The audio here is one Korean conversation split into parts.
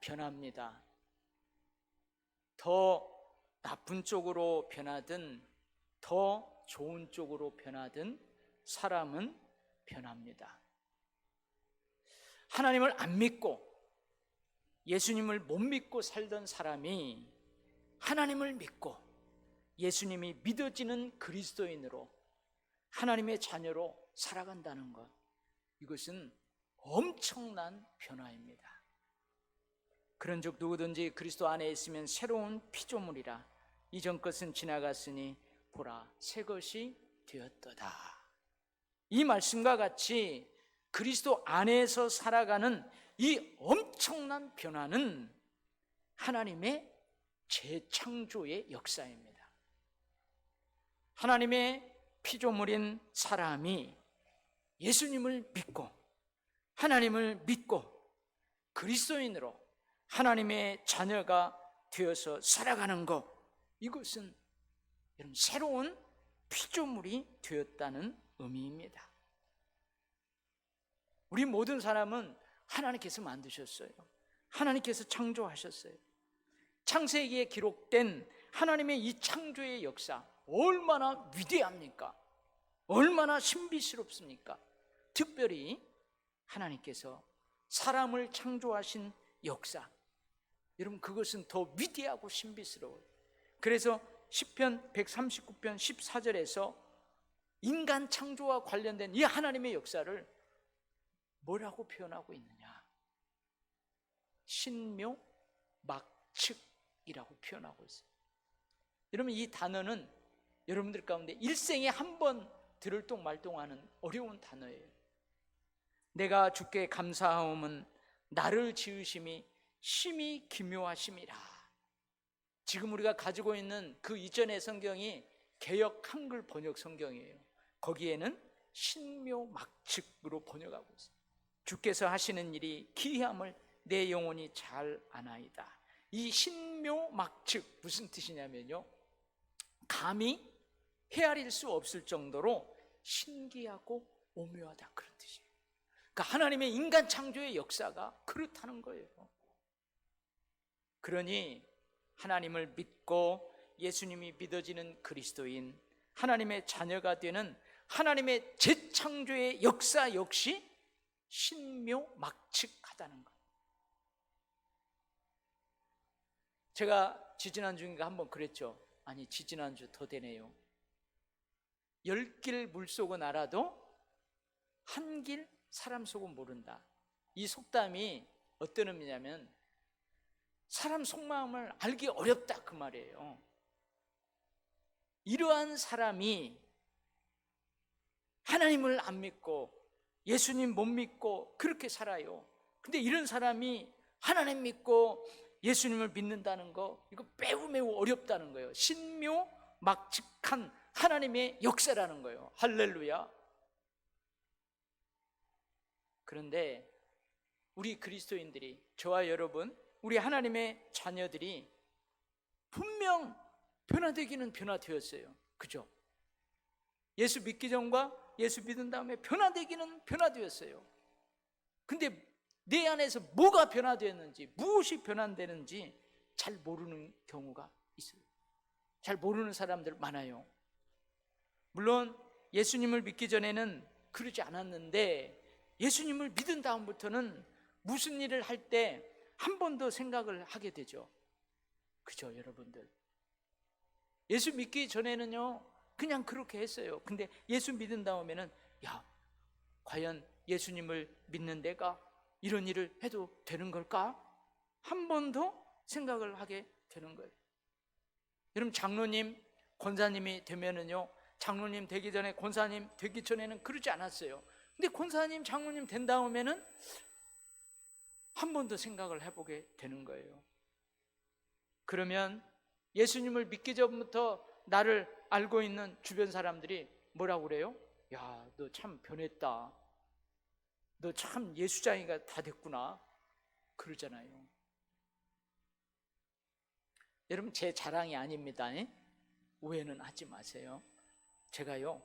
변합니다. 더 나쁜 쪽으로 변하든 더 좋은 쪽으로 변하든 사람은 변합니다. 하나님을 안 믿고 예수님을 못 믿고 살던 사람이 하나님을 믿고 예수님이 믿어지는 그리스도인으로 하나님의 자녀로 살아간다는 것, 이것은 엄청난 변화입니다. 그런즉 누구든지 그리스도 안에 있으면 새로운 피조물이라. 이전 것은 지나갔으니 보라 새 것이 되었도다. 이 말씀과 같이 그리스도 안에서 살아가는 이 엄청난 변화는 하나님의 재창조의 역사입니다. 하나님의 피조물인 사람이 예수님을 믿고 하나님을 믿고 그리스도인으로 하나님의 자녀가 되어서 살아가는 것, 이것은 여러분 새로운 피조물이 되었다는 의미입니다. 우리 모든 사람은 하나님께서 만드셨어요. 하나님께서 창조하셨어요. 창세기에 기록된 하나님의 이 창조의 역사, 얼마나 위대합니까? 얼마나 신비스럽습니까? 특별히 하나님께서 사람을 창조하신 역사, 여러분 그것은 더 위대하고 신비스러워요. 그래서 시편 139편 14절에서 인간 창조와 관련된 이 하나님의 역사를 뭐라고 표현하고 있느냐? 신묘막측이라고 표현하고 있어요. 여러분 이 단어는 여러분들 가운데 일생에 한 번 들을 동 말동하는 어려운 단어예요. 내가 주께 감사하옴은 나를 지으심이 심히 기묘하심이라. 지금 우리가 가지고 있는 그 이전의 성경이 개역 한글 번역 성경이에요. 거기에는 신묘막측으로 번역하고 있어요. 주께서 하시는 일이 기이함을 내 영혼이 잘 아나이다. 이 신묘막측 무슨 뜻이냐면요, 감히 헤아릴 수 없을 정도로 신기하고 오묘하다, 그런 뜻이에요. 그러니까 하나님의 인간 창조의 역사가 그렇다는 거예요. 그러니 하나님을 믿고 예수님이 믿어지는 그리스도인, 하나님의 자녀가 되는 하나님의 재창조의 역사 역시 신묘막측하다는 것. 제가 지지난주인가 한번 그랬죠. 아니 지지난주 더 되네요. 10길 물속은 알아도 한 길 사람 속은 모른다. 이 속담이 어떤 의미냐면 사람 속마음을 알기 어렵다, 그 말이에요. 이러한 사람이 하나님을 안 믿고 예수님 못 믿고 그렇게 살아요. 근데 이런 사람이 하나님 믿고 예수님을 믿는다는 거, 이거 매우 어렵다는 거예요. 신묘막측한 하나님의 역사라는 거예요. 할렐루야. 그런데 우리 그리스도인들이, 저와 여러분, 우리 하나님의 자녀들이 분명 변화되기는 변화되었어요. 그죠? 예수 믿기 전과 예수 믿은 다음에 변화되기는 변화되었어요. 근데 내 안에서 뭐가 변화되었는지, 무엇이 변화되는지 잘 모르는 경우가 있어요. 잘 모르는 사람들 많아요. 물론 예수님을 믿기 전에는 그러지 않았는데 예수님을 믿은 다음부터는 무슨 일을 할 때 한 번 더 생각을 하게 되죠. 그죠, 여러분들? 예수 믿기 전에는요 그냥 그렇게 했어요. 근데 예수 믿은 다음에는 야, 과연 예수님을 믿는 내가 이런 일을 해도 되는 걸까? 한 번 더 생각을 하게 되는 거예요. 여러분, 장로님, 권사님이 되면은요, 장로님 되기 전에, 권사님 되기 전에는 그러지 않았어요. 근데 권사님, 장로님 된 다음에는 한 번 더 생각을 해보게 되는 거예요. 그러면 예수님을 믿기 전부터 나를 알고 있는 주변 사람들이 뭐라고 그래요? 야, 너 참 변했다. 너 참 예수장이가 다 됐구나. 그러잖아요. 여러분, 제 자랑이 아닙니다. 오해는 하지 마세요. 제가요,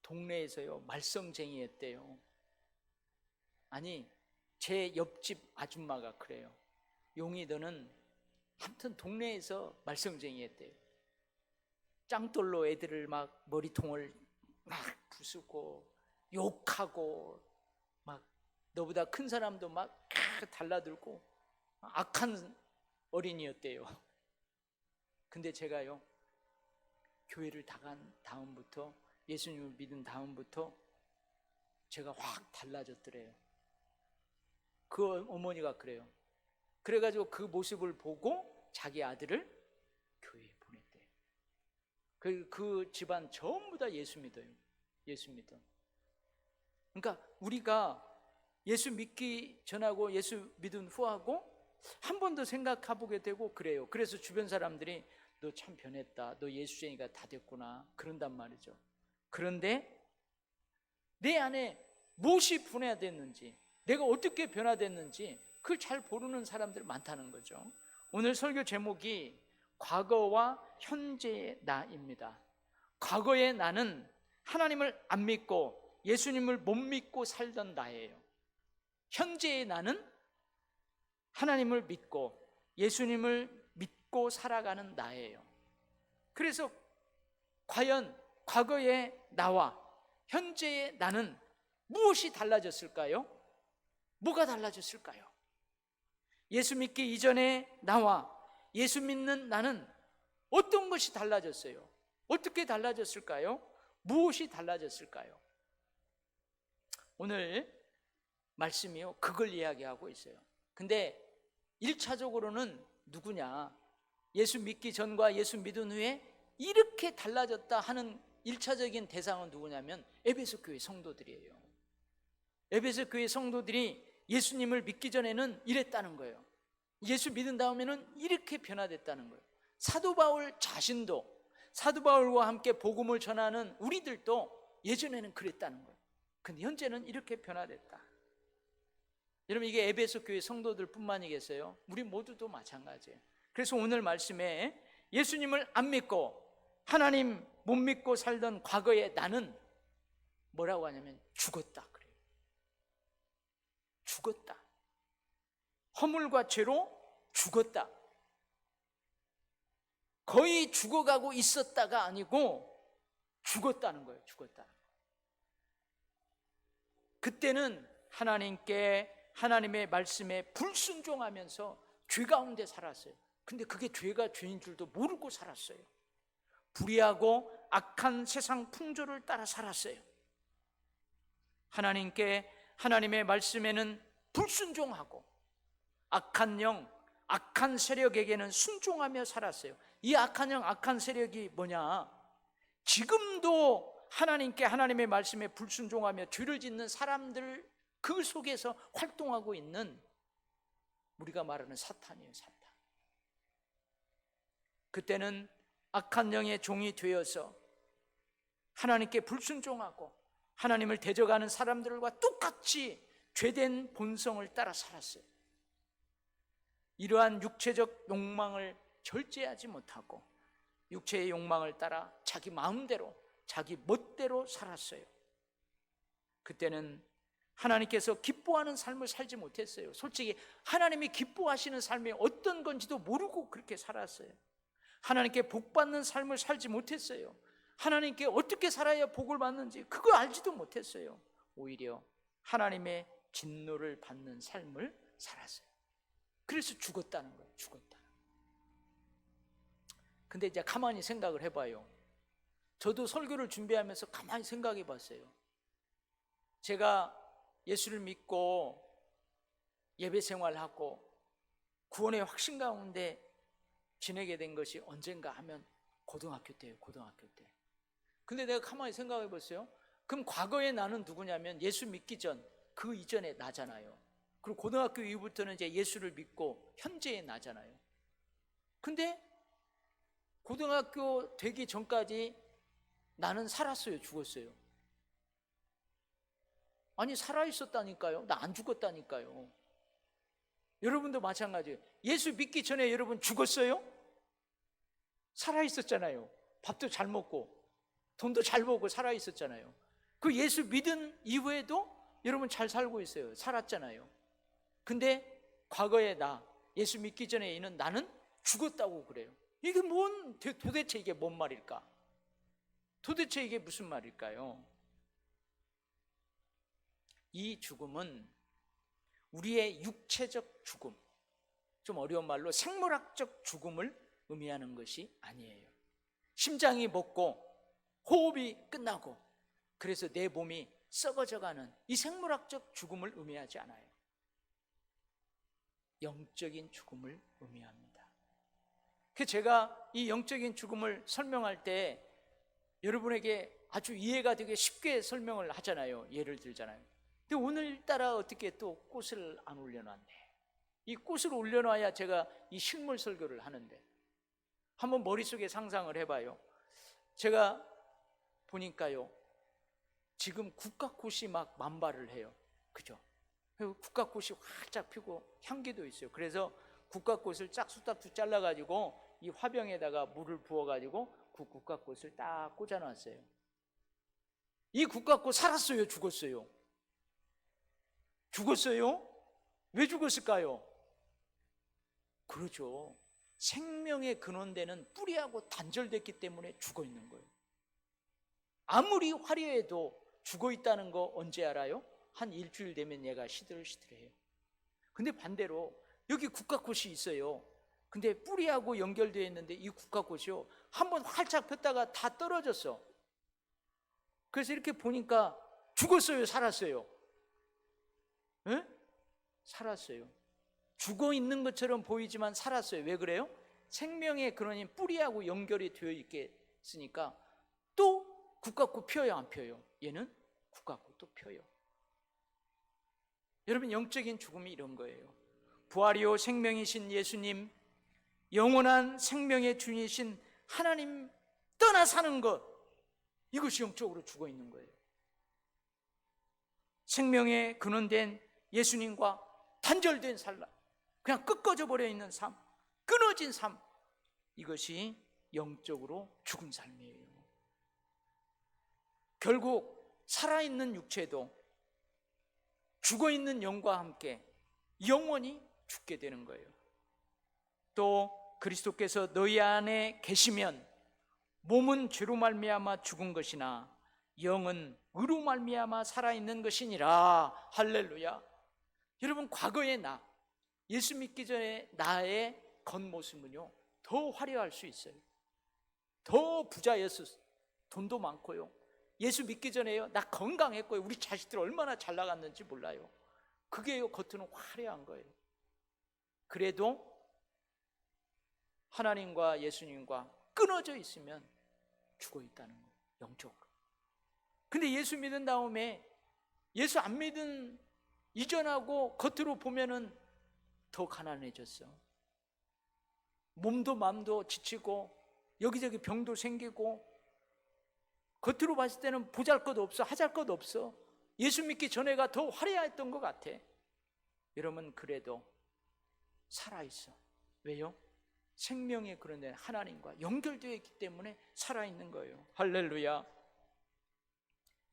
동네에서요 말썽쟁이였대요. 아니, 제 옆집 아줌마가 그래요. 용이더는 아무튼 동네에서 말썽쟁이 했대요. 짱돌로 애들을 막 머리통을 막 부수고 욕하고 막 너보다 큰 사람도 막 달라들고 악한 어린이였대요. 근데 제가요, 교회를 나간 다음부터, 예수님을 믿은 다음부터 제가 확 달라졌더래요. 그 어머니가 그래요. 그래가지고 그 모습을 보고 자기 아들을 교회에 보냈대요. 그 집안 전부 다 예수 믿어요. 예수 믿어. 그러니까 우리가 예수 믿기 전하고 예수 믿은 후하고 한 번 더 생각해보게 되고 그래요. 그래서 주변 사람들이 너 참 변했다, 너 예수쟁이가 다 됐구나, 그런단 말이죠. 그런데 내 안에 무엇이 변화됐는지, 내가 어떻게 변화됐는지 그걸 잘 모르는 사람들 많다는 거죠. 오늘 설교 제목이 과거와 현재의 나입니다. 과거의 나는 하나님을 안 믿고 예수님을 못 믿고 살던 나예요. 현재의 나는 하나님을 믿고 예수님을 믿고 살아가는 나예요. 그래서 과연 과거의 나와 현재의 나는 무엇이 달라졌을까요? 뭐가 달라졌을까요? 예수 믿기 이전의 나와 예수 믿는 나는 어떤 것이 달라졌어요? 어떻게 달라졌을까요? 무엇이 달라졌을까요? 오늘 말씀이요, 그걸 이야기하고 있어요. 근데 1차적으로는 누구냐? 예수 믿기 전과 예수 믿은 후에 이렇게 달라졌다 하는 1차적인 대상은 누구냐면 에베소 교회 성도들이에요. 에베소 교회 성도들이 예수님을 믿기 전에는 이랬다는 거예요. 예수 믿은 다음에는 이렇게 변화됐다는 거예요. 사도 바울 자신도, 사도 바울과 함께 복음을 전하는 우리들도 예전에는 그랬다는 거예요. 근데 현재는 이렇게 변화됐다. 여러분, 이게 에베소 교회 성도들 뿐만이겠어요? 우리 모두도 마찬가지예요. 그래서 오늘 말씀에 예수님을 안 믿고 하나님 못 믿고 살던 과거의 나는 뭐라고 하냐면 죽었다 그래요. 죽었다. 허물과 죄로 죽었다. 거의 죽어가고 있었다가 아니고 죽었다는 거예요. 죽었다. 그때는 하나님께, 하나님의 말씀에 불순종하면서 죄 가운데 살았어요. 근데 그게 죄가 죄인 줄도 모르고 살았어요. 불의하고 악한 세상 풍조를 따라 살았어요. 하나님께, 하나님의 말씀에는 불순종하고 악한 영, 악한 세력에게는 순종하며 살았어요. 이 악한 영, 악한 세력이 뭐냐? 지금도 하나님께, 하나님의 말씀에 불순종하며 죄를 짓는 사람들 그 속에서 활동하고 있는 우리가 말하는 사탄이에요. 사탄. 그때는 악한 영의 종이 되어서 하나님께 불순종하고 하나님을 대적하는 사람들과 똑같이 죄된 본성을 따라 살았어요. 이러한 육체적 욕망을 절제하지 못하고 육체의 욕망을 따라 자기 마음대로, 자기 멋대로 살았어요. 그때는 하나님께서 기뻐하는 삶을 살지 못했어요. 솔직히 하나님이 기뻐하시는 삶이 어떤 건지도 모르고 그렇게 살았어요. 하나님께 복 받는 삶을 살지 못했어요. 하나님께 어떻게 살아야 복을 받는지 그거 알지도 못했어요. 오히려 하나님의 진노를 받는 삶을 살았어요. 그래서 죽었다는 거예요. 죽었다. 근데 이제 가만히 생각을 해봐요. 저도 설교를 준비하면서 가만히 생각해 봤어요. 제가 예수를 믿고 예배 생활하고 구원의 확신 가운데 지내게 된 것이 언젠가 하면 고등학교 때예요. 고등학교 때. 근데 내가 가만히 생각해 봤어요. 그럼 과거의 나는 누구냐면 예수 믿기 전, 그 이전의 나잖아요. 그리고 고등학교 이후부터는 이제 예수를 믿고 현재의 나잖아요. 근데 고등학교 되기 전까지 나는 살았어요? 죽었어요? 아니, 살아있었다니까요. 나 안 죽었다니까요. 여러분도 마찬가지예요. 예수 믿기 전에 여러분 죽었어요? 살아있었잖아요. 밥도 잘 먹고 돈도 잘 벌고 살아있었잖아요. 그 예수 믿은 이후에도 여러분 잘 살고 있어요. 살았잖아요. 근데 과거의 나, 예수 믿기 전에 있는 나는 죽었다고 그래요. 이게 도대체 이게 뭔 말일까? 도대체 이게 무슨 말일까요? 이 죽음은 우리의 육체적 죽음, 좀 어려운 말로 생물학적 죽음을 의미하는 것이 아니에요. 심장이 멎고 호흡이 끝나고 그래서 내 몸이 썩어져가는 이 생물학적 죽음을 의미하지 않아요. 영적인 죽음을 의미합니다. 그래서 제가 이 영적인 죽음을 설명할 때 여러분에게 아주 이해가 되게 쉽게 설명을 하잖아요. 예를 들잖아요. 근데 오늘따라 어떻게 또 꽃을 안 올려놨네. 이 꽃을 올려놔야 제가 이 식물 설교를 하는데, 한번 머릿속에 상상을 해봐요. 제가 보니까요, 지금 국화꽃이 막 만발을 해요. 그죠? 국화꽃이 활짝 피고 향기도 있어요. 그래서 국화꽃을 짝수짝수 잘라가지고 이 화병에다가 물을 부어가지고 그 국화꽃을 딱 꽂아놨어요. 이 국화꽃 살았어요? 죽었어요? 죽었어요? 왜 죽었을까요? 그렇죠. 생명의 근원되는 뿌리하고 단절됐기 때문에 죽어 있는 거예요. 아무리 화려해도 죽어 있다는 거 언제 알아요? 한 일주일 되면 얘가 시들시들해요. 근데 반대로 여기 국화꽃이 있어요. 근데 뿌리하고 연결되어 있는데 이 국화꽃이요, 한번 활짝 폈다가 다 떨어졌어. 그래서 이렇게 보니까 죽었어요? 살았어요? 에? 살았어요. 죽어 있는 것처럼 보이지만 살았어요. 왜 그래요? 생명의 근원인 뿌리하고 연결이 되어 있겠으니까. 또 국화꽃 펴요, 안 펴요? 얘는 국화꽃도 펴요. 여러분, 영적인 죽음이 이런 거예요. 부활이요 생명이신 예수님, 영원한 생명의 주인이신 하나님 떠나 사는 것, 이것이 영적으로 죽어 있는 거예요. 생명의 근원된 예수님과 단절된 삶, 그냥 꺾어져 버려 있는 삶, 끊어진 삶, 이것이 영적으로 죽은 삶이에요. 결국 살아있는 육체도 죽어있는 영과 함께 영원히 죽게 되는 거예요. 또 그리스도께서 너희 안에 계시면 몸은 죄로 말미암아 죽은 것이나 영은 의로 말미암아 살아있는 것이니라. 할렐루야. 여러분, 과거의 나, 예수 믿기 전에 나의 겉모습은요 더 화려할 수 있어요. 더 부자였어요. 돈도 많고요. 예수 믿기 전에요, 나 건강했고요, 우리 자식들 얼마나 잘 나갔는지 몰라요. 그게요 겉으로는 화려한 거예요. 그래도 하나님과 예수님과 끊어져 있으면 죽어 있다는 거예요, 영적으로. 근데 예수 믿은 다음에 예수 안 믿은 이전하고 겉으로 보면은 더 가난해졌어. 몸도 마음도 지치고 여기저기 병도 생기고 겉으로 봤을 때는 보잘것 없어, 하잘것 없어. 예수 믿기 전에가 더 화려했던 것 같아. 여러분, 그래도 살아있어. 왜요? 생명의 그런 데 하나님과 연결되어 있기 때문에 살아있는 거예요. 할렐루야.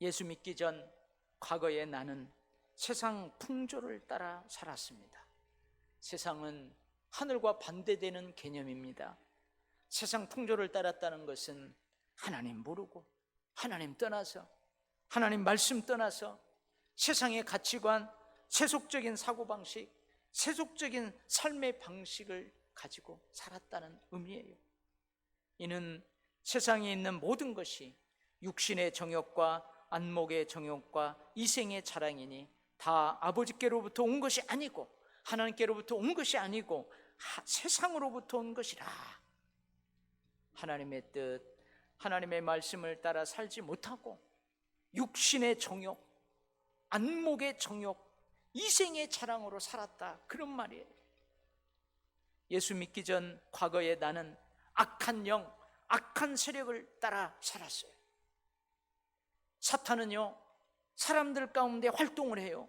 예수 믿기 전 과거에 나는 세상 풍조를 따라 살았습니다. 세상은 하늘과 반대되는 개념입니다. 세상 풍조를 따랐다는 것은 하나님 모르고 하나님 떠나서, 하나님 말씀 떠나서 세상의 가치관, 세속적인 사고방식, 세속적인 삶의 방식을 가지고 살았다는 의미예요. 이는 세상에 있는 모든 것이 육신의 정욕과 안목의 정욕과 이생의 자랑이니 다 아버지께로부터 온 것이 아니고 하나님께로부터 온 것이 아니고 세상으로부터 온 것이라. 하나님의 뜻, 하나님의 말씀을 따라 살지 못하고 육신의 정욕, 안목의 정욕, 이생의 자랑으로 살았다, 그런 말이에요. 예수 믿기 전 과거에 나는 악한 영, 악한 세력을 따라 살았어요. 사탄은요 사람들 가운데 활동을 해요.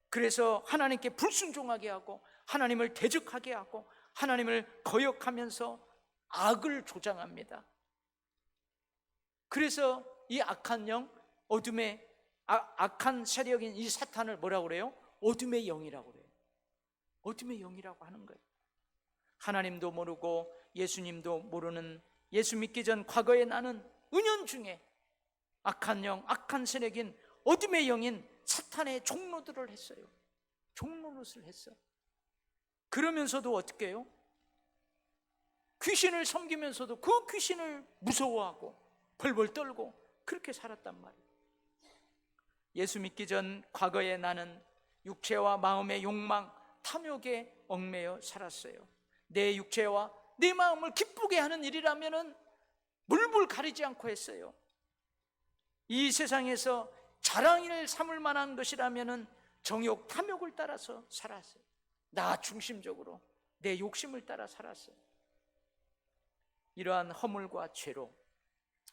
그래서 하나님께 불순종하게 하고 하나님을 대적하게 하고 하나님을 거역하면서 악을 조장합니다. 그래서 이 악한 영, 어둠의 악한 세력인 이 사탄을 뭐라고 그래요? 어둠의 영이라고 그래요. 어둠의 영이라고 하는 거예요. 하나님도 모르고 예수님도 모르는, 예수 믿기 전 과거에 나는 은연중에 악한 영, 악한 세력인 어둠의 영인 사탄의 종로들을 했어요. 종로릇을 했어. 그러면서도 어떻게 해요? 귀신을 섬기면서도 그 귀신을 무서워하고 벌벌 떨고 그렇게 살았단 말이에요. 예수 믿기 전 과거에 나는 육체와 마음의 욕망, 탐욕에 얽매여 살았어요. 내 육체와 내 마음을 기쁘게 하는 일이라면 물불 가리지 않고 했어요. 이 세상에서 자랑을 삼을 만한 것이라면 정욕, 탐욕을 따라서 살았어요. 나 중심적으로 내 욕심을 따라 살았어요. 이러한 허물과 죄로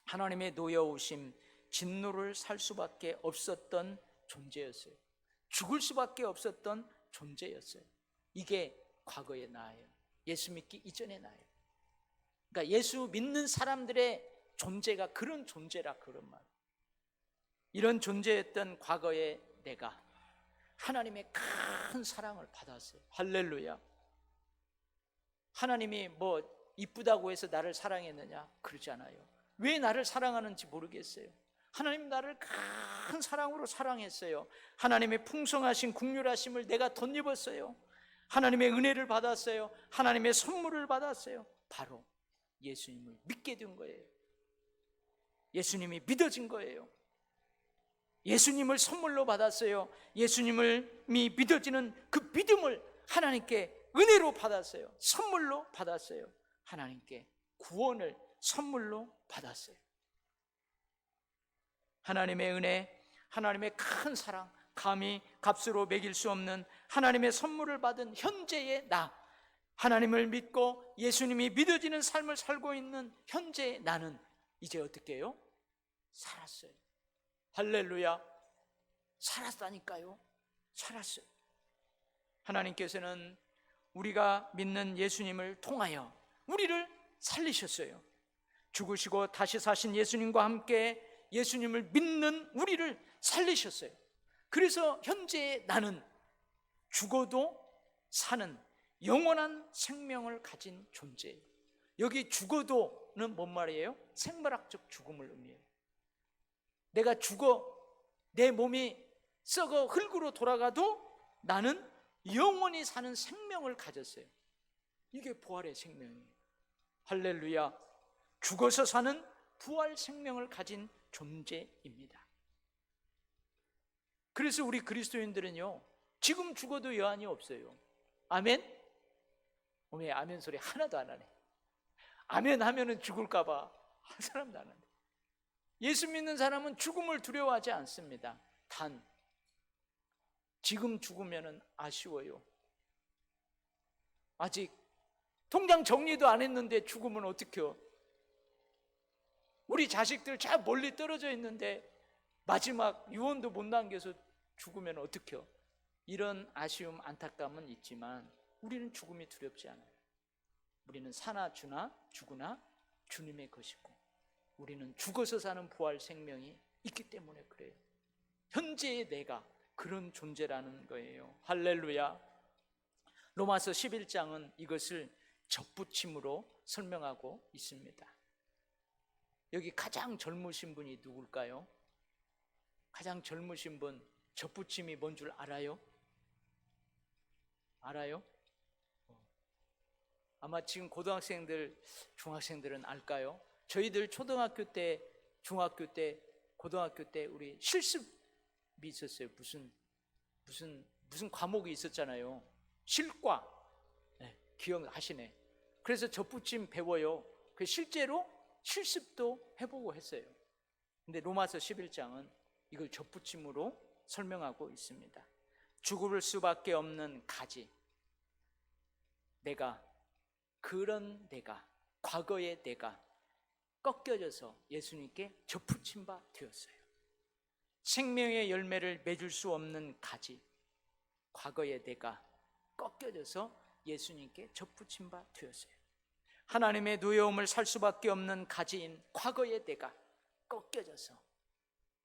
하나님의 노여우심, 진노를 살 수밖에 없었던 존재였어요. 죽을 수밖에 없었던 존재였어요. 이게 과거의 나예요. 예수 믿기 이전의 나예요. 그러니까 예수 믿는 사람들의 존재가 그런 존재라, 그런 말. 이런 존재였던 과거의 내가 하나님의 큰 사랑을 받았어요. 할렐루야. 하나님이 뭐 이쁘다고 해서 나를 사랑했느냐? 그러지 않아요. 왜 나를 사랑하는지 모르겠어요. 하나님 나를 큰 사랑으로 사랑했어요. 하나님의 풍성하신 긍휼하심을 내가 덧입었어요. 하나님의 은혜를 받았어요. 하나님의 선물을 받았어요. 바로 예수님을 믿게 된 거예요. 예수님이 믿어진 거예요. 예수님을 선물로 받았어요. 예수님을 믿어지는 그 믿음을 하나님께 은혜로 받았어요. 선물로 받았어요. 하나님께 구원을 선물로 받았어요. 하나님의 은혜, 하나님의 큰 사랑, 감히 값으로 매길 수 없는 하나님의 선물을 받은 현재의 나, 하나님을 믿고 예수님이 믿어지는 삶을 살고 있는 현재의 나는 이제 어떻게 해요? 살았어요. 할렐루야. 살았다니까요. 살았어요. 하나님께서는 우리가 믿는 예수님을 통하여 우리를 살리셨어요. 죽으시고 다시 사신 예수님과 함께 예수님을 믿는 우리를 살리셨어요. 그래서 현재의 나는 죽어도 사는 영원한 생명을 가진 존재예요. 여기 죽어도는 뭔 말이에요? 생물학적 죽음을 의미해요. 내가 죽어 내 몸이 썩어 흙으로 돌아가도 나는 영원히 사는 생명을 가졌어요. 이게 부활의 생명이에요. 할렐루야. 죽어서 사는 부활 생명을 가진 존재입니다. 그래서 우리 그리스도인들은요, 지금 죽어도 여한이 없어요. 아멘? 왜 아멘 소리 하나도 안 하네. 아멘 하면은 죽을까봐 한 사람도 안 하네. 예수 믿는 사람은 죽음을 두려워하지 않습니다. 단 지금 죽으면은 아쉬워요. 아직 통장 정리도 안 했는데 죽으면 어떡해요? 우리 자식들 저 멀리 떨어져 있는데 마지막 유언도 못 남겨서 죽으면 어떡해요? 이런 아쉬움, 안타까움은 있지만 우리는 죽음이 두렵지 않아요. 우리는 사나 주나 죽으나 주님의 것이고 우리는 죽어서 사는 부활 생명이 있기 때문에 그래요. 현재의 내가 그런 존재라는 거예요. 할렐루야. 로마서 11장은 이것을 접붙임으로 설명하고 있습니다. 여기 가장 젊으신 분이 누굴까요? 가장 젊으신 분, 접붙임이 뭔 줄 알아요? 알아요? 아마 지금 고등학생들, 중학생들은 알까요? 저희들 초등학교 때, 중학교 때, 고등학교 때 우리 실습이 있었어요. 무슨 과목이 있었잖아요. 실과. 네, 기억하시네. 그래서 접붙임 배워요. 그 실제로 실습도 해보고 했어요. 근데 로마서 11장은 이걸 접붙임으로 설명하고 있습니다. 죽을 수밖에 없는 가지. 그런 내가, 과거의 내가 꺾여져서 예수님께 접붙임 바 되었어요. 생명의 열매를 맺을 수 없는 가지, 과거의 내가 꺾여져서 예수님께 접붙임 바 되었어요. 하나님의 노여움을 살 수밖에 없는 가지인 과거의 내가 꺾여져서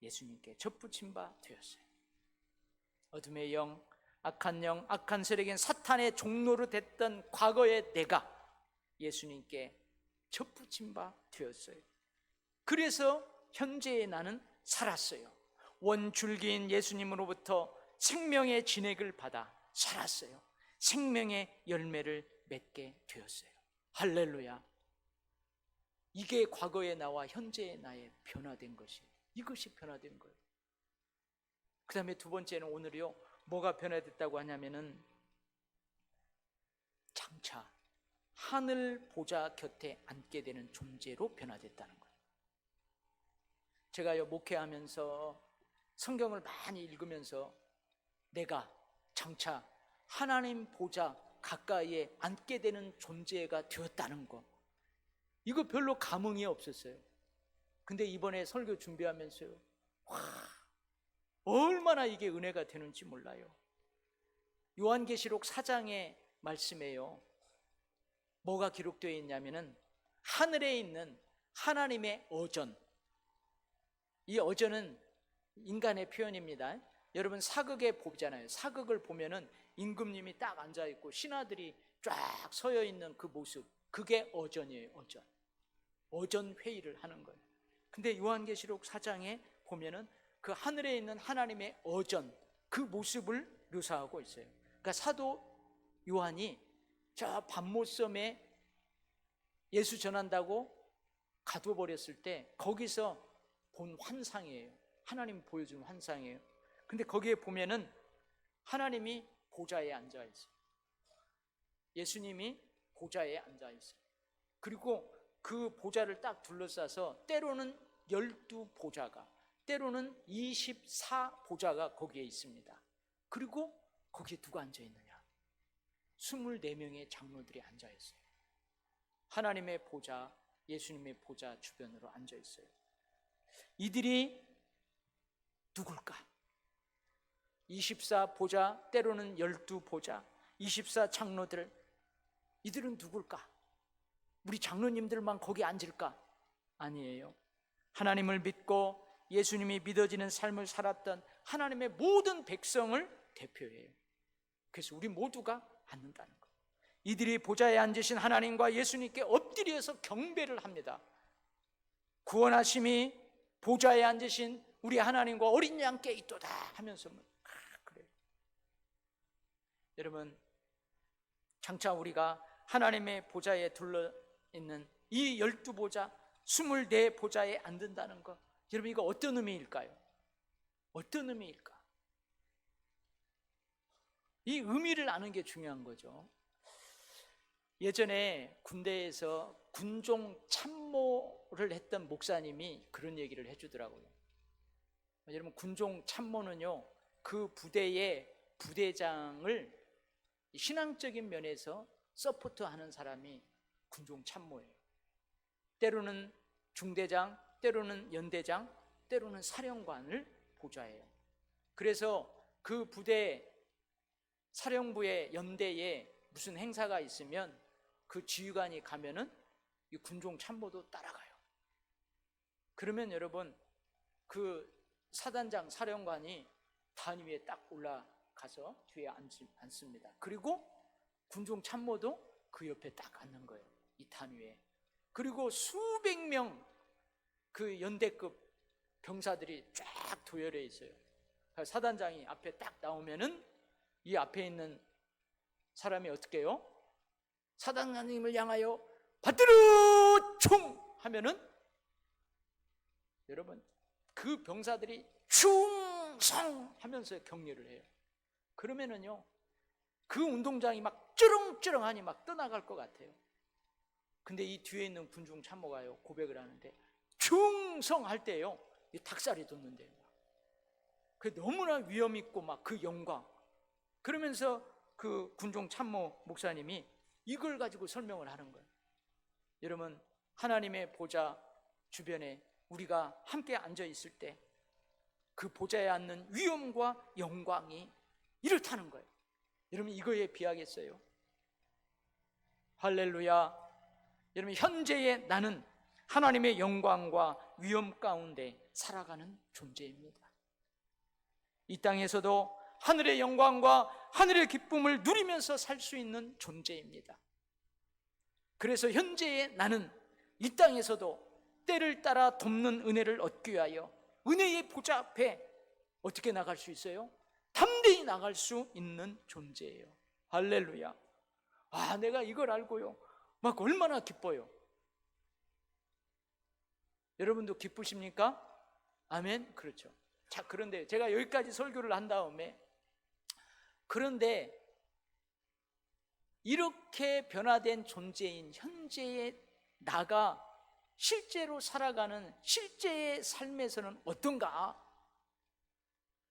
예수님께 접붙임 바 되었어요. 어둠의 영, 악한 영, 악한 세력인 사탄의 종로로 됐던 과거의 내가 예수님께 접붙임 바 되었어요. 그래서 현재의 나는 살았어요. 원줄기인 예수님으로부터 생명의 진액을 받아 살았어요. 생명의 열매를 맺게 되었어요. 할렐루야. 이게 과거의 나와 현재의 나의 변화된 것이에요. 이것이 변화된 거예요. 그 다음에 두 번째는 오늘이요, 뭐가 변화됐다고 하냐면은 장차 하늘 보좌 곁에 앉게 되는 존재로 변화됐다는 거예요. 제가요, 목회하면서 성경을 많이 읽으면서 내가 장차 하나님 보좌 가까이에 앉게 되는 존재가 되었다는 거, 이거 별로 감흥이 없었어요. 근데 이번에 설교 준비하면서요, 와, 얼마나 이게 은혜가 되는지 몰라요. 요한계시록 4장의 말씀에요, 뭐가 기록되어 있냐면은 하늘에 있는 하나님의 어전, 이 어전은 인간의 표현입니다. 여러분 사극에 보잖아요. 사극을 보면은 임금님이 딱 앉아있고 신하들이 쫙 서여 있는 그 모습, 그게 어전이에요. 어전 회의를 하는 거예요. 근데 요한계시록 4장에 보면은 그 하늘에 있는 하나님의 어전, 그 모습을 묘사하고 있어요. 그러니까 사도 요한이 저 밤모섬에 예수 전한다고 가둬버렸을 때 거기서 본 환상이에요. 하나님 보여준 환상이에요. 근데 거기에 보면은 하나님이 보좌에 앉아 있어요. 예수님이 보좌에 앉아 있어요. 그리고 그 보좌를 딱 둘러싸서 때로는 12보좌가, 때로는 24보좌가 거기에 있습니다. 그리고 거기에 누가 앉아 있느냐? 24명의 장로들이 앉아 있어요. 하나님의 보좌, 예수님의 보좌 주변으로 앉아 있어요. 이들이 누굴까? 24보좌, 때로는 12보좌, 24장로들, 이들은 누굴까? 우리 장로님들만 거기 앉을까? 아니에요. 하나님을 믿고 예수님이 믿어지는 삶을 살았던 하나님의 모든 백성을 대표해요. 그래서 우리 모두가 앉는다는 거예요. 이들이 보좌에 앉으신 하나님과 예수님께 엎드려서 경배를 합니다. 구원하심이 보좌에 앉으신 우리 하나님과 어린 양께 있도다 하면서 그래요. 여러분, 장차 우리가 하나님의 보좌에 둘러 있는 이 12보좌, 24보좌에 앉는다는 것, 여러분 이거 어떤 의미일까요? 어떤 의미일까? 이 의미를 아는 게 중요한 거죠. 예전에 군대에서 군종 참모를 했던 목사님이 그런 얘기를 해주더라고요. 여러분, 군종 참모는요, 그 부대의 부대장을 신앙적인 면에서 서포트하는 사람이 군종 참모예요. 때로는 중대장, 때로는 연대장, 때로는 사령관을 보좌해요. 그래서 그 부대 사령부의 연대에 무슨 행사가 있으면 그 지휘관이 가면은 이 군종 참모도 따라가요. 그러면 여러분, 그 사단장 사령관이 단위에 딱 올라가서 뒤에 앉습니다. 그리고 군종 참모도 그 옆에 딱 앉는 거예요, 이 단위에. 그리고 수백 명 그 연대급 병사들이 쫙 도열해 있어요. 사단장이 앞에 딱 나오면은 이 앞에 있는 사람이 어떻게 해요? 사단장님을 향하여 받들어 총! 하면은 여러분, 그 병사들이 충성하면서 격려를 해요. 그러면은요, 그 운동장이 막 쩌렁쩌렁하니 막 떠나갈 것 같아요. 근데 이 뒤에 있는 군중 참모가요, 고백을 하는데 충성할 때요, 이 닭살이 돋는데요. 그 너무나 위험 있고 막 그 영광. 그러면서 그 군종 참모 목사님이 이걸 가지고 설명을 하는 거예요. 여러분, 하나님의 보좌 주변에 우리가 함께 앉아 있을 때 그 보좌에 앉는 위엄과 영광이 이렇다는 거예요. 여러분, 이거에 비하겠어요? 할렐루야. 여러분, 현재의 나는 하나님의 영광과 위엄 가운데 살아가는 존재입니다. 이 땅에서도 하늘의 영광과 하늘의 기쁨을 누리면서 살 수 있는 존재입니다. 그래서 현재의 나는 이 땅에서도 때를 따라 돕는 은혜를 얻기 위하여 은혜의 보좌 앞에 어떻게 나갈 수 있어요? 담대히 나갈 수 있는 존재예요. 할렐루야. 내가 이걸 알고요 막 얼마나 기뻐요. 여러분도 기쁘십니까? 아멘. 그렇죠. 자, 그런데 제가 여기까지 설교를 한 다음에, 그런데 이렇게 변화된 존재인 현재의 나가 실제로 살아가는 실제의 삶에서는 어떤가?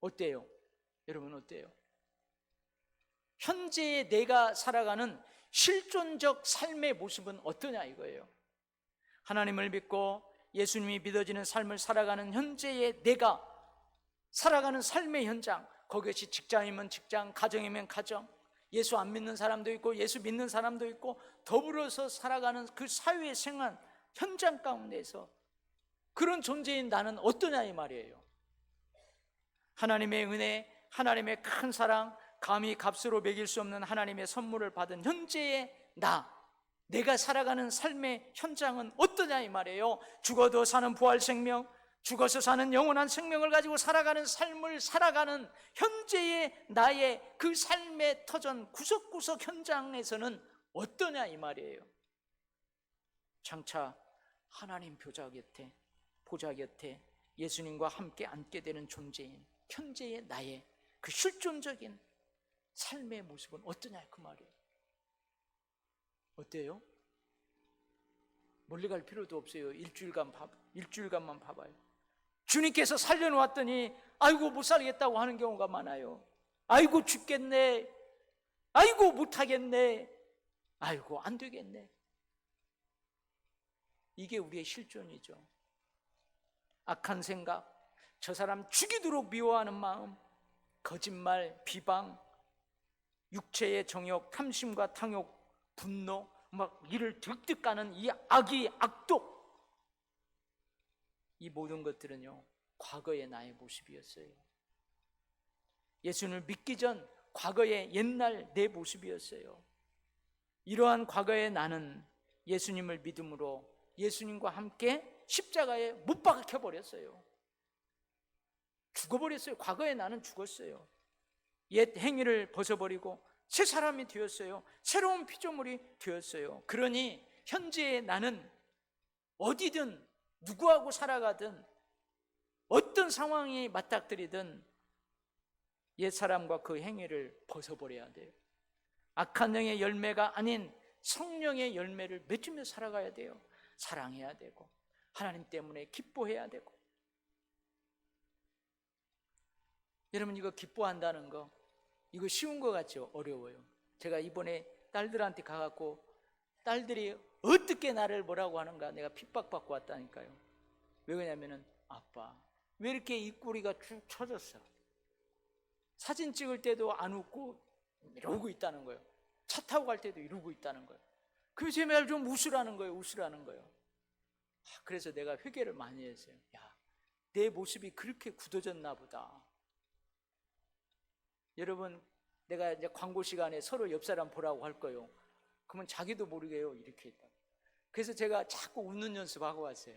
어때요? 여러분 어때요? 현재의 내가 살아가는 실존적 삶의 모습은 어떠냐 이거예요. 하나님을 믿고 예수님이 믿어지는 삶을 살아가는 현재의 내가 살아가는 삶의 현장, 그것이 직장이면 직장, 가정이면 가정, 예수 안 믿는 사람도 있고 예수 믿는 사람도 있고 더불어서 살아가는 그 사회의 생활 현장 가운데서 그런 존재인 나는 어떠냐 이 말이에요. 하나님의 은혜, 하나님의 큰 사랑, 감히 값으로 매길 수 없는 하나님의 선물을 받은 현재의 내가 살아가는 삶의 현장은 어떠냐 이 말이에요. 죽어도 사는 부활 생명, 죽어서 사는 영원한 생명을 가지고 살아가는 삶을 살아가는 현재의 나의 그 삶의 터전 구석구석 현장에서는 어떠냐 이 말이에요. 장차 하나님 보좌 곁에 예수님과 함께 앉게 되는 존재인 현재의 나의 그 실존적인 삶의 모습은 어떠냐 그 말이에요. 어때요? 멀리 갈 필요도 없어요. 일주일간만 봐봐요. 주님께서 살려놓았더니 아이고 못 살겠다고 하는 경우가 많아요. 아이고 죽겠네, 아이고 못하겠네, 아이고 안 되겠네. 이게 우리의 실존이죠. 악한 생각, 저 사람 죽이도록 미워하는 마음, 거짓말, 비방, 육체의 정욕, 탐심과 탕욕, 분노, 막 이를 득득 까는 이 악독, 이 모든 것들은요 과거의 나의 모습이었어요. 예수님을 믿기 전 과거의 옛날 내 모습이었어요. 이러한 과거의 나는 예수님을 믿음으로 예수님과 함께 십자가에 못 박혀 버렸어요. 죽어버렸어요. 과거의 나는 죽었어요. 옛 행위를 벗어버리고 새 사람이 되었어요. 새로운 피조물이 되었어요. 그러니 현재의 나는 어디든 누구하고 살아가든 어떤 상황이 맞닥뜨리든 옛사람과 그 행위를 벗어버려야 돼요. 악한 영의 열매가 아닌 성령의 열매를 맺으며 살아가야 돼요. 사랑해야 되고 하나님 때문에 기뻐해야 되고. 여러분 이거 기뻐한다는 거 이거 쉬운 거 같죠? 어려워요. 제가 이번에 딸들한테 가갖고 딸들이 어떻게 나를 뭐라고 하는가 내가 핍박받고 왔다니까요. 왜 그러냐면은 아빠 왜 이렇게 입꼬리가 쭉 처졌어? 사진 찍을 때도 안 웃고 이러고 있다는 거예요. 차 타고 갈 때도 이러고 있다는 거예요. 그래서 제발 좀 웃으라는 거예요. 그래서 내가 회개를 많이 했어요. 내 모습이 그렇게 굳어졌나 보다. 여러분 내가 이제 광고 시간에 서로 옆 사람 보라고 할 거예요. 그러면 자기도 모르게요 이렇게 있다. 그래서 제가 자꾸 웃는 연습하고 왔어요.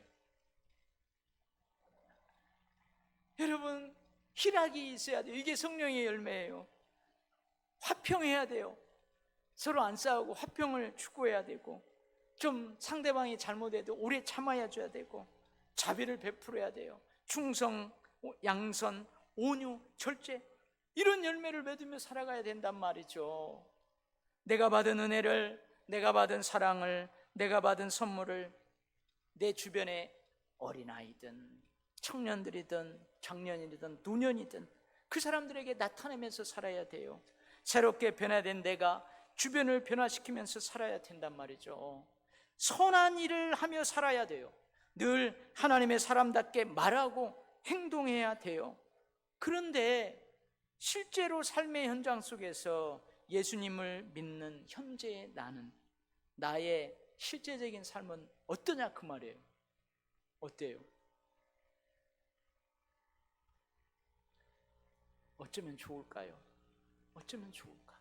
여러분 희락이 있어야 돼요. 이게 성령의 열매예요. 화평해야 돼요. 서로 안 싸우고 화평을 추구해야 되고 좀 상대방이 잘못해도 오래 참아야 줘야 되고 자비를 베풀어야 돼요. 충성, 양선, 온유, 절제 이런 열매를 맺으며 살아가야 된단 말이죠. 내가 받은 은혜를, 내가 받은 사랑을, 내가 받은 선물을 내 주변의 어린아이든 청년들이든 장년이든 노년이든 그 사람들에게 나타내면서 살아야 돼요. 새롭게 변화된 내가 주변을 변화시키면서 살아야 된단 말이죠. 선한 일을 하며 살아야 돼요. 늘 하나님의 사람답게 말하고 행동해야 돼요. 그런데 실제로 삶의 현장 속에서 예수님을 믿는 현재의 나는, 나의 실제적인 삶은 어떠냐 그 말이에요. 어때요? 어쩌면 좋을까요? 어쩌면 좋을까?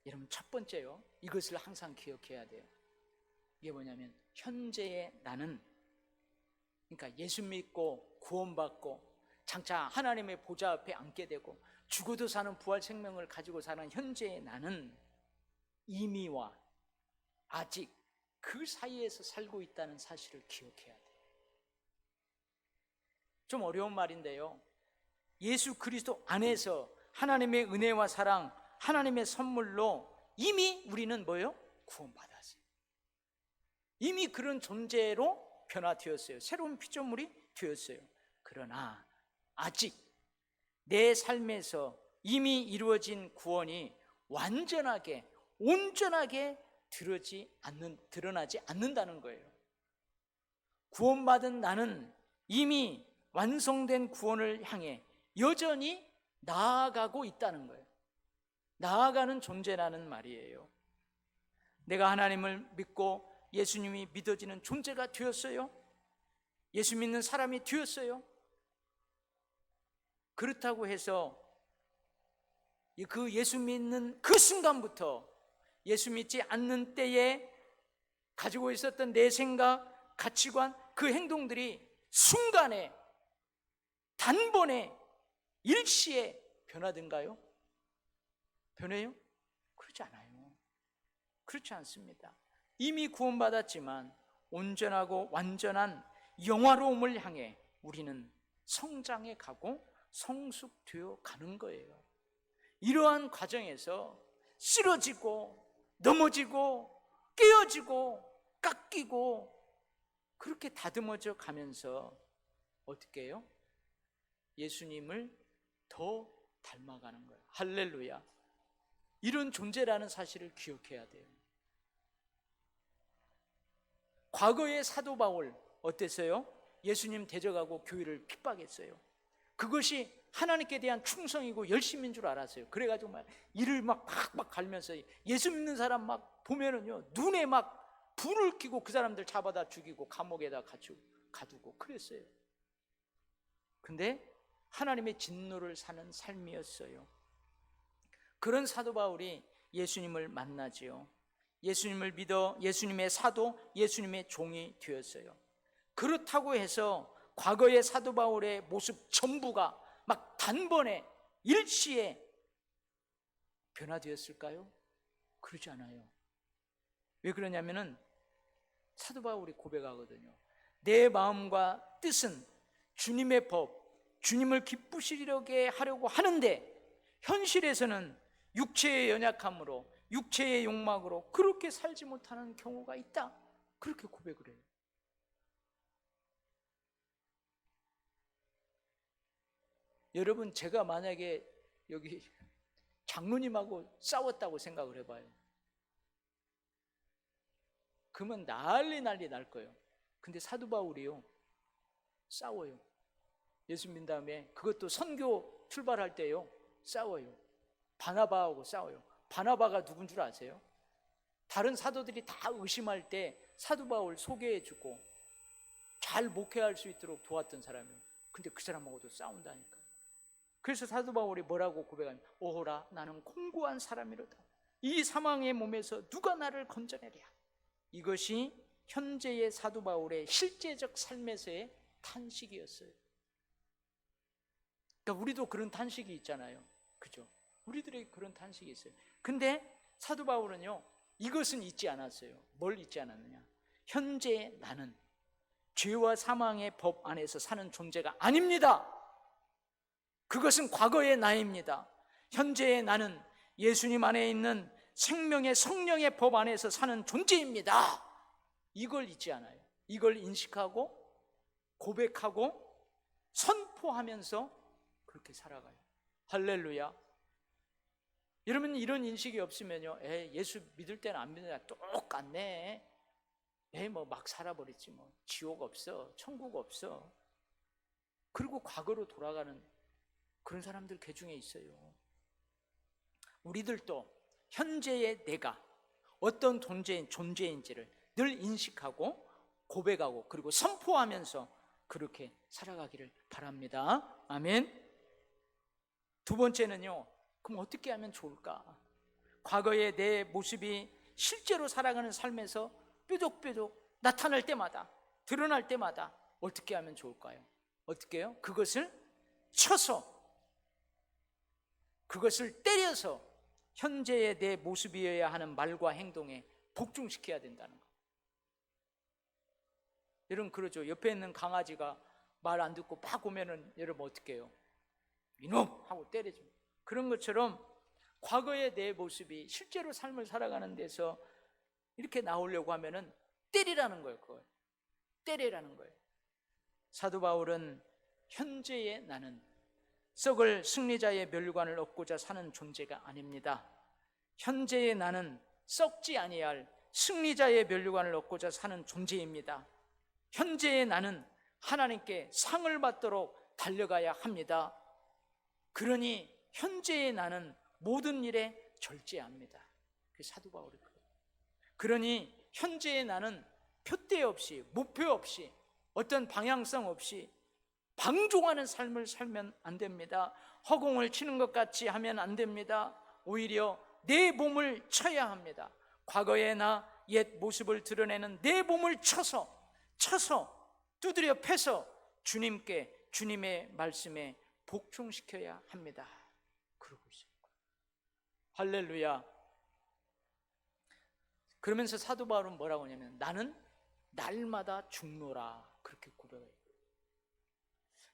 여러분, 첫 번째요, 이것을 항상 기억해야 돼요. 이게 뭐냐면 현재의 나는, 그러니까 예수 믿고 구원받고 장차 하나님의 보좌 앞에 앉게 되고 죽어도 사는 부활 생명을 가지고 사는 현재의 나는 이미와 아직 그 사이에서 살고 있다는 사실을 기억해야 돼요. 좀 어려운 말인데요, 예수 그리스도 안에서 하나님의 은혜와 사랑, 하나님의 선물로 이미 우리는 뭐예요? 구원받았어요. 이미 그런 존재로 변화되었어요. 새로운 피조물이 되었어요. 그러나 아직 내 삶에서 이미 이루어진 구원이 완전하게, 온전하게 드러나지 않는다는 거예요. 구원받은 나는 이미 완성된 구원을 향해 여전히 나아가고 있다는 거예요. 나아가는 존재라는 말이에요. 내가 하나님을 믿고 예수님이 믿어지는 존재가 되었어요. 예수 믿는 사람이 되었어요. 그렇다고 해서 그 예수 믿는 그 순간부터 예수 믿지 않는 때에 가지고 있었던 내 생각, 가치관, 그 행동들이 순간에, 단번에, 일시에 변하던가요? 변해요? 그렇지 않아요. 그렇지 않습니다. 이미 구원받았지만 온전하고 완전한 영화로움을 향해 우리는 성장해 가고 성숙되어 가는 거예요. 이러한 과정에서 쓰러지고 넘어지고 깨어지고 깎이고 그렇게 다듬어져 가면서 어떻게 해요? 예수님을 더 닮아가는 거예요. 할렐루야. 이런 존재라는 사실을 기억해야 돼요. 과거의 사도 바울 어땠어요? 예수님 대적하고 교회를 핍박했어요. 그것이 하나님께 대한 충성이고 열심인 줄 알았어요. 그래가지고 막 이를 막 팍팍 갈면서 예수 믿는 사람 막 보면은요, 눈에 막 불을 켜고 그 사람들 잡아다 죽이고 감옥에다 가두고 그랬어요. 근데 하나님의 진노를 사는 삶이었어요. 그런 사도 바울이 예수님을 만나지요. 예수님을 믿어 예수님의 사도, 예수님의 종이 되었어요. 그렇다고 해서 과거의 사도 바울의 모습 전부가 막 단번에 일시에 변화되었을까요? 그러지 않아요. 왜 그러냐면은 사도 바울이 고백하거든요. 내 마음과 뜻은 주님의 법, 주님을 기쁘시게 하려고 하는데 현실에서는 육체의 연약함으로, 육체의 욕망으로 그렇게 살지 못하는 경우가 있다. 그렇게 고백을 해요. 여러분, 제가 만약에 여기 장로님하고 싸웠다고 생각을 해봐요. 그러면 난리 날 거예요. 근데 사도 바울이요, 싸워요. 예수 믿은 다음에 그것도 선교 출발할 때요, 싸워요. 바나바하고 싸워요. 바나바가 누군 줄 아세요? 다른 사도들이 다 의심할 때 사도 바울 소개해주고 잘 목회할 수 있도록 도왔던 사람이에요. 근데 그 사람하고도 싸운다니까요. 그래서 사도 바울이 뭐라고 고백하냐면, 오호라 나는 공고한 사람이로다. 이 사망의 몸에서 누가 나를 건져내랴. 이것이 현재의 사도 바울의 실제적 삶에서의 탄식이었어요. 그러니까 우리도 그런 탄식이 있잖아요. 그죠? 우리들에게 그런 탄식이 있어요. 근데 사도 바울은요, 이것은 잊지 않았어요. 뭘 잊지 않았느냐? 현재 나는 죄와 사망의 법 안에서 사는 존재가 아닙니다. 그것은 과거의 나입니다. 현재의 나는 예수님 안에 있는 생명의 성령의 법 안에서 사는 존재입니다. 이걸 잊지 않아요. 이걸 인식하고 고백하고 선포하면서 그렇게 살아가요. 할렐루야. 여러분, 이런 인식이 없으면요, 예수 믿을 때는 안 믿는 데 똑같네. 뭐 막 살아버리지 뭐. 지옥 없어, 천국 없어. 그리고 과거로 돌아가는 그런 사람들 개 중에 있어요. 우리들도 현재의 내가 어떤 존재인지를 늘 인식하고 고백하고 그리고 선포하면서 그렇게 살아가기를 바랍니다. 아멘. 두 번째는요, 그럼 어떻게 하면 좋을까? 과거의 내 모습이 실제로 살아가는 삶에서 뾰족뾰족 나타날 때마다, 드러날 때마다 어떻게 하면 좋을까요? 어떻게 해요? 그것을 쳐서, 그것을 때려서 현재의 내 모습이어야 하는 말과 행동에 복종시켜야 된다는 거. 여러분 그러죠. 옆에 있는 강아지가 말 안 듣고 막 오면은 여러분 어떻게 해요? 이놈! 하고 때려줘. 그런 것처럼 과거의 내 모습이 실제로 삶을 살아가는 데서 이렇게 나오려고 하면은 때리라는 거예요. 그걸 때리라는 거예요. 사도 바울은 현재의 나는 썩을 승리자의 멸관을 얻고자 사는 존재가 아닙니다. 현재의 나는 썩지 아니할 승리자의 멸관을 얻고자 사는 존재입니다. 현재의 나는 하나님께 상을 받도록 달려가야 합니다. 그러니 현재의 나는 모든 일에 절제합니다. 그게 사도 바울이 그래요. 그러니 현재의 나는 표대 없이, 목표 없이, 어떤 방향성 없이 방종하는 삶을 살면 안 됩니다. 허공을 치는 것 같이 하면 안 됩니다. 오히려 내 몸을 쳐야 합니다. 과거의 나, 옛 모습을 드러내는 내 몸을 쳐서 두드려 패서 주님께, 주님의 말씀에 복종시켜야 합니다. 그러고 있어요. 할렐루야. 그러면서 사도 바울은 뭐라고 하냐면 나는 날마다 죽노라, 그렇게 고백해요.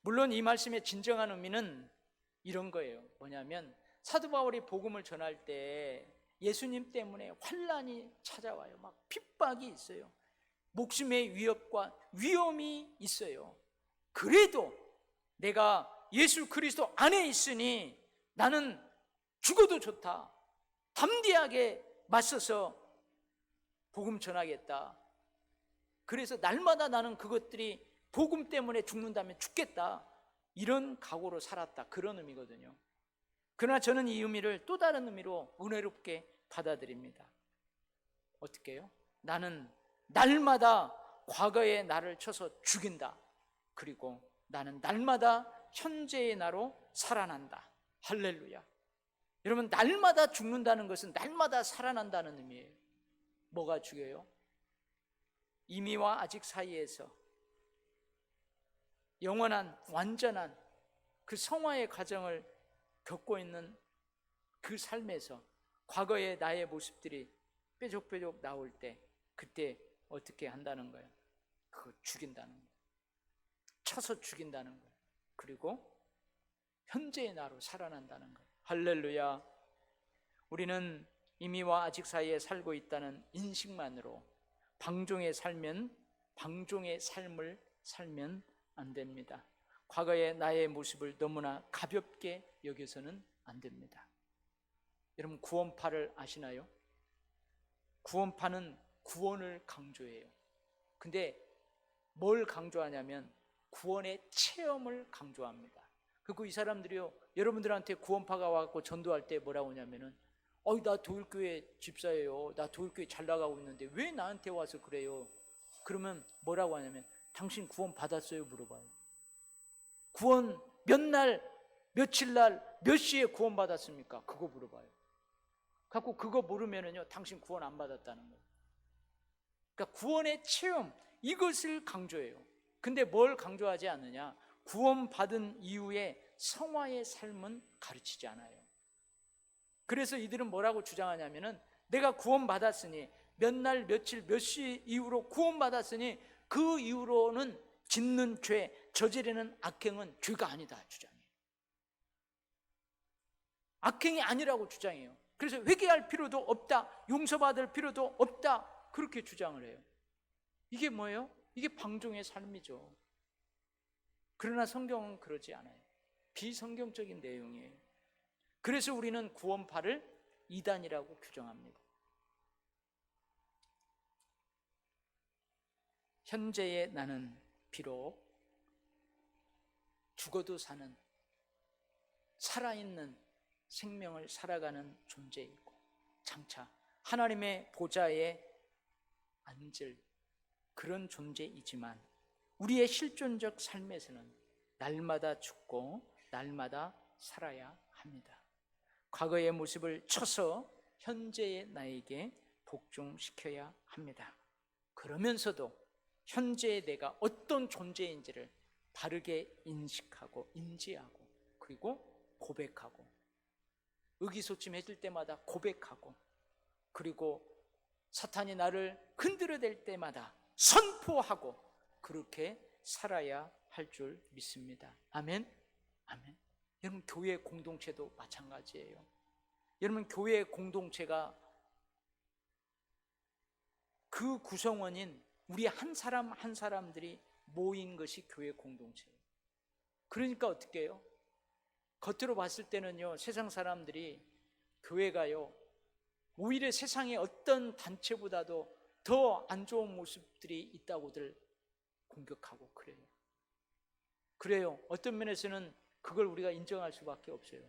물론 이 말씀의 진정한 의미는 이런 거예요. 뭐냐면 사도 바울이 복음을 전할 때 예수님 때문에 환난이 찾아와요. 막 핍박이 있어요. 목숨의 위협과 위험이 있어요. 그래도 내가 예수 그리스도 안에 있으니 나는 죽어도 좋다, 담대하게 맞서서 복음 전하겠다. 그래서 날마다 나는 그것들이 복음 때문에 죽는다면 죽겠다, 이런 각오로 살았다, 그런 의미거든요. 그러나 저는 이 의미를 또 다른 의미로 은혜롭게 받아들입니다. 어떻게 해요? 나는 날마다 과거의 나를 쳐서 죽인다. 그리고 나는 날마다 현재의 나로 살아난다. 할렐루야. 여러분, 날마다 죽는다는 것은 날마다 살아난다는 의미예요. 뭐가 중요해요? 이미와 아직 사이에서 영원한 완전한 그 성화의 과정을 겪고 있는 그 삶에서 과거의 나의 모습들이 뾰족뾰족 나올 때, 그때 어떻게 한다는 거예요? 그거 죽인다는 거예요. 쳐서 죽인다는 거예요. 그리고 현재의 나로 살아난다는 거예요. 할렐루야. 우리는 이미와 아직 사이에 살고 있다는 인식만으로 방종의 삶을 살면 안 됩니다. 과거의 나의 모습을 너무나 가볍게 여겨서는 안 됩니다. 여러분, 구원파를 아시나요? 구원파는 구원을 강조해요. 근데 뭘 강조하냐면 구원의 체험을 강조합니다. 그리고 이 사람들이요, 여러분들한테 구원파가 와서 전도할 때 뭐라고 하냐면은 나 도일교회 집사예요, 나 도일교회 잘 나가고 있는데 왜 나한테 와서 그래요? 그러면 뭐라고 하냐면 당신 구원 받았어요? 물어봐요. 구원 몇 날, 며칠 날, 몇 시에 구원 받았습니까? 그거 물어봐요. 갖고 그거 모르면은요, 당신 구원 안 받았다는 거예요. 그러니까 구원의 체험, 이것을 강조해요. 근데 뭘 강조하지 않느냐? 구원 받은 이후에 성화의 삶은 가르치지 않아요. 그래서 이들은 뭐라고 주장하냐면은 내가 구원 받았으니 몇 날, 며칠, 몇 시 이후로 구원 받았으니 그 이후로는 짓는 죄, 저지르는 악행은 죄가 아니다 주장해요. 악행이 아니라고 주장해요. 그래서 회개할 필요도 없다, 용서받을 필요도 없다, 그렇게 주장을 해요. 이게 뭐예요? 이게 방종의 삶이죠. 그러나 성경은 그러지 않아요. 비성경적인 내용이에요. 그래서 우리는 구원파를 이단이라고 규정합니다. 현재의 나는 비록 죽어도 사는, 살아있는 생명을 살아가는 존재이고 장차 하나님의 보좌에 앉을 그런 존재이지만 우리의 실존적 삶에서는 날마다 죽고 날마다 살아야 합니다. 과거의 모습을 쳐서 현재의 나에게 복종시켜야 합니다. 그러면서도 현재의 내가 어떤 존재인지를 바르게 인식하고 인지하고 그리고 고백하고 의기소침해질 때마다 고백하고 그리고 사탄이 나를 흔들어댈 때마다 선포하고 그렇게 살아야 할 줄 믿습니다. 아멘. 아멘. 여러분, 교회 공동체도 마찬가지예요. 여러분, 교회 공동체가 그 구성원인 우리 한 사람 한 사람들이 모인 것이 교회 공동체예요. 그러니까 어떻게 해요? 겉으로 봤을 때는요, 세상 사람들이 교회가요 오히려 세상의 어떤 단체보다도 더 안 좋은 모습들이 있다고들 공격하고 그래요. 어떤 면에서는 그걸 우리가 인정할 수밖에 없어요.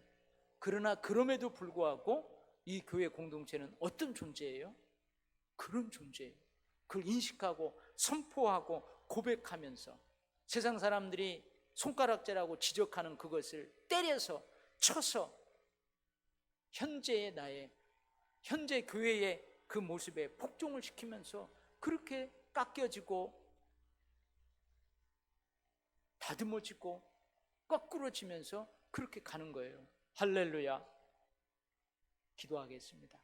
그러나 그럼에도 불구하고 이 교회 공동체는 어떤 존재예요? 그런 존재예요. 그걸 인식하고 선포하고 고백하면서 세상 사람들이 손가락질하고 지적하는 그것을 때려서 쳐서 현재의 나의 현재 교회의 그 모습에 복종을 시키면서 그렇게 깎여지고 다듬어지고 거꾸러지면서 그렇게 가는 거예요. 할렐루야. 기도하겠습니다.